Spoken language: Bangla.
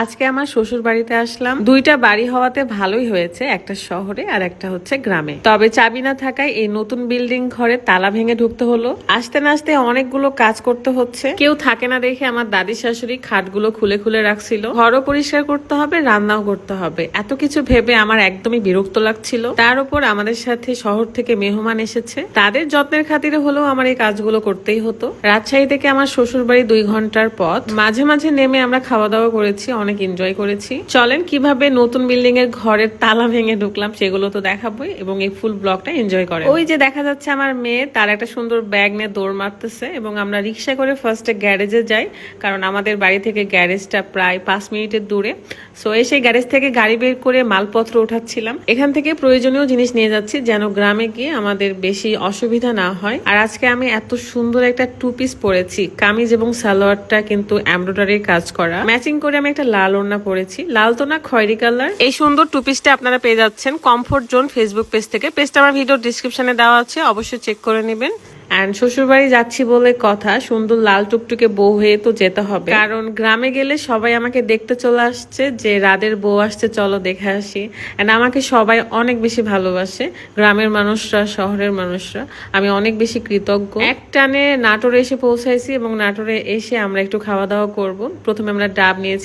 আজকে আমার শ্বশুর বাড়িতে আসলাম। দুইটা বাড়ি হওয়াতে ভালোই হয়েছে, একটা শহরে আর একটা হচ্ছে গ্রামে। তবে চাবি না থাকায় এই নতুন বিল্ডিং ঘরে তালা ভেঙে ঢুকতে হলো। আসতে না আসতে অনেকগুলো কাজ করতে হচ্ছে। কেউ থাকে না দেখে আমার দাদি শাশুড়ি খাটগুলো খুলে খুলে রাখছিল। ঘরও পরিষ্কার করতে হবে, রান্নাও করতে হবে। এত কিছু ভেবে আমার একদমই বিরক্ত লাগছিল। তার উপর আমাদের সাথে শহর থেকে মেহমান এসেছে, তাদের যত্নের খাতিরে হলেও আমার এই কাজগুলো করতেই হতো। রাজশাহী থেকে আমার শ্বশুর বাড়ি 2 ঘন্টার পথ। মাঝে মাঝে নেমে আমরা খাওয়া দাওয়া করেছি, অনেক এনজয় করেছি। চলেন কিভাবে নতুন বিল্ডিং এর ঘরের তালা ভেঙে ঢুকলাম সেগুলো তো দেখাবোই, এবং এই ফুল ব্লগটা এনজয় করেন। ওই যে দেখা যাচ্ছে আমার মেয়ে, তার একটা সুন্দর ব্যাগ নিয়ে দৌড় মারতেছে, এবং আমরা রিক্সা করে ফার্স্টে গ্যারেজে যাই, কারণ আমাদের বাড়ি থেকে গ্যারেজটা প্রায় 5 মিনিটের দূরে। সো সেই গ্যারেজ থেকে গাড়ি বের করে মালপত্র উঠাচ্ছিলাম। এখান থেকে প্রয়োজনীয় জিনিস নিয়ে যাচ্ছি যেন গ্রামে গিয়ে আমাদের বেশি অসুবিধা না হয়। আর আজকে আমি এত সুন্দর একটা 2 পিস পরেছি, কামিজ এবং সালোয়ারটা কিন্তু এমব্রয়ডারির কাজ করা। ম্যাচিং করে আমি একটা লাল ওড়না পরেছি, লাল তো না খয়েরি কালার। এই সুন্দর 2 পিসটা আপনারা পেয়ে যাচ্ছেন কমফোর্ট জোন ফেসবুক পেজ থেকে। পেজটা আমার ভিডিও ডিসক্রিপশনে দেওয়া আছে, অবশ্যই চেক করে নেবেন। এন্ড শ্বশুর বাড়ি যাচ্ছি বলে কথা, সুন্দর লাল টুকটুকে বউ হয়ে তো যেতে হবে, কারণ গ্রামে গেলে সবাই আমাকে দেখতে চলে আসছে যে রাদের বউ আসছে, চলো দেখে আসি। এন্ড আমাকে সবাই অনেক বেশি ভালোবাসে, গ্রামের মানুষরা, শহরের মানুষরা। আমি অনেক বেশি কৃতজ্ঞ। এক টানে নাটোরে এসে পৌঁছাইছি, এবং নাটোরে এসে আমরা একটু খাওয়া দাওয়া করব। প্রথমে আমরা ডাব নিয়েছি।